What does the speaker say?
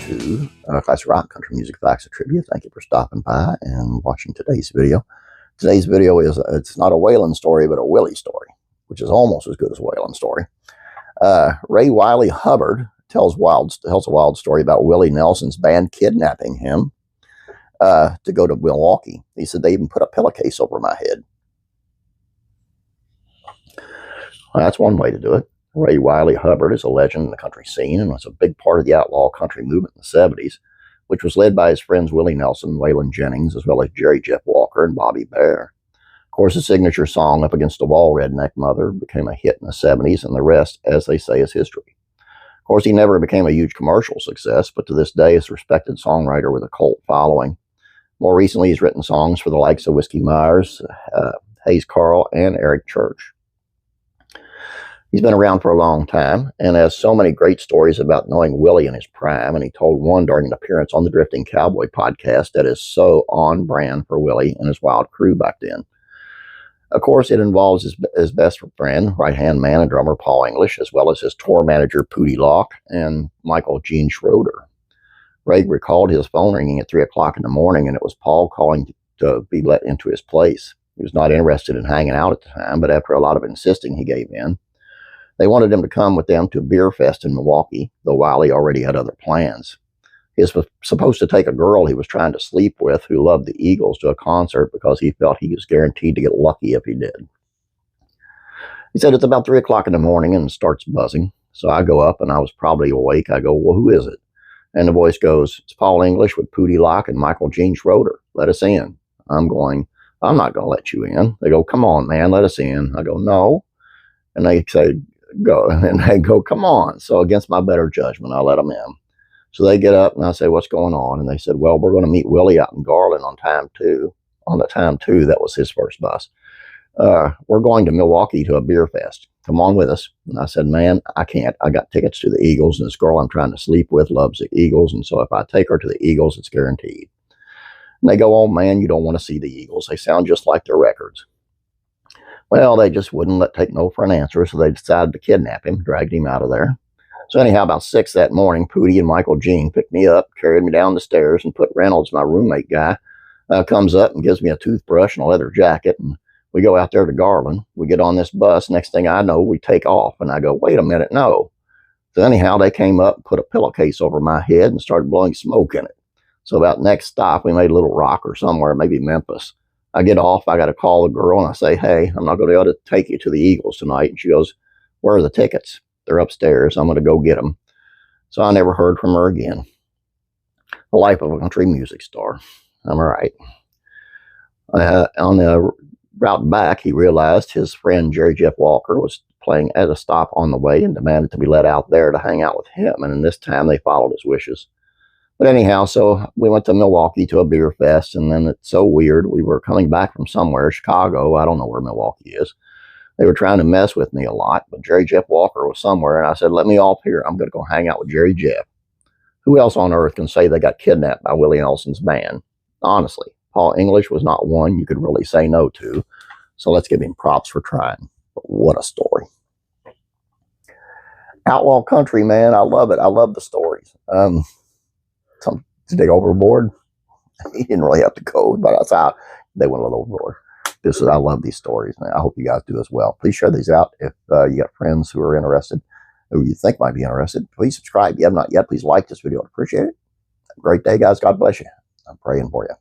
to Classic Rock Country Music Facts and Trivia. Thank you for stopping by and watching today's video. Today's video is, it's not a Waylon story, but a Willie story, which is almost as good as a Waylon story. Wylie Hubbard tells a wild story about Willie Nelson's band kidnapping him to go to Milwaukee. He said they even put a pillowcase over my head. Well, that's one way to do it. Wylie Hubbard is a legend in the country scene and was a big part of the outlaw country movement in the 70s, which was led by his friends Willie Nelson, Waylon Jennings, as well as Jerry Jeff Walker and Bobby Bare. Of course, the signature song, Up Against the Wall, Redneck Mother, became a hit in the 70s, and the rest, as they say, is history. Of course, he never became a huge commercial success, but to this day is a respected songwriter with a cult following. More recently, he's written songs for the likes of Whiskey Myers, Hayes Carl, and Eric Church. He's been around for a long time and has so many great stories about knowing Willie in his prime, and he told one during an appearance on the Drifting Cowboy podcast that is so on brand for Willie and his wild crew back then. Of course, it involves his best friend, right-hand man and drummer Paul English, as well as his tour manager Pootie Locke and Michael Gene Schroeder. Ray recalled his phone ringing at 3 o'clock in the morning, and it was Paul calling to be let into his place. He was not interested in hanging out at the time, but after a lot of insisting, he gave in. They wanted him to come with them to a beer fest in Milwaukee, though Wylie already had other plans. He was supposed to take a girl he was trying to sleep with who loved the Eagles to a concert because he felt he was guaranteed to get lucky if he did. He said it's about 3 o'clock in the morning and starts buzzing. So I go up and I was probably awake. I go, well, who is it? And the voice goes, it's Paul English with Pootie Locke and Michael Gene Schroeder. Let us in. I'm going, I'm not going to let you in. They go, come on, man, let us in. I go, no. And they say, go, and they go, come on. So against my better judgment, I let them in. So they get up and I say, what's going on? And they said, well, we're going to meet Willie out in Garland on the time two. That was his first bus. We're going to Milwaukee to a beer fest. Come on with us. And I said, man, I can't. I got tickets to the Eagles, and this girl I'm trying to sleep with loves the Eagles. And so if I take her to the Eagles, it's guaranteed. And they go, oh man, you don't want to see the Eagles. They sound just like their records. Well, they just wouldn't take no for an answer, so they decided to kidnap him, dragged him out of there. So anyhow, about 6 that morning, Pootie and Michael Gene picked me up, carried me down the stairs, and put Reynolds, my roommate guy, comes up and gives me a toothbrush and a leather jacket, and we go out there to Garland. We get on this bus. Next thing I know, we take off, and I go, wait a minute, no. So anyhow, they came up, put a pillowcase over my head, and started blowing smoke in it. So about next stop, we made a little rock or somewhere, maybe Memphis. I get off, I got to call the girl, and I say, hey, I'm not going to be able to take you to the Eagles tonight. And she goes, where are the tickets? They're upstairs. I'm going to go get them. So I never heard from her again. The life of a country music star. I'm all right. On the route back, he realized his friend Jerry Jeff Walker was playing at a stop on the way and demanded to be let out there to hang out with him. And in this time, they followed his wishes. But anyhow, so we went to Milwaukee to a beer fest, and then it's so weird. We were coming back from somewhere, Chicago. I don't know where Milwaukee is. They were trying to mess with me a lot, but Jerry Jeff Walker was somewhere, and I said, let me off here. I'm going to go hang out with Jerry Jeff. Who else on earth can say they got kidnapped by Willie Nelson's band? Honestly, Paul English was not one you could really say no to, so let's give him props for trying. But what a story. Outlaw country, man. I love it. I love the stories. Some to dig overboard. He didn't really have to go, but that's how they went a little overboard. I love these stories, man. I hope you guys do as well. Please share these out if you got friends who are interested, who you think might be interested. Please subscribe. If you have not yet, please like this video. I'd appreciate it. Have a great day, guys. God bless you. I'm praying for you.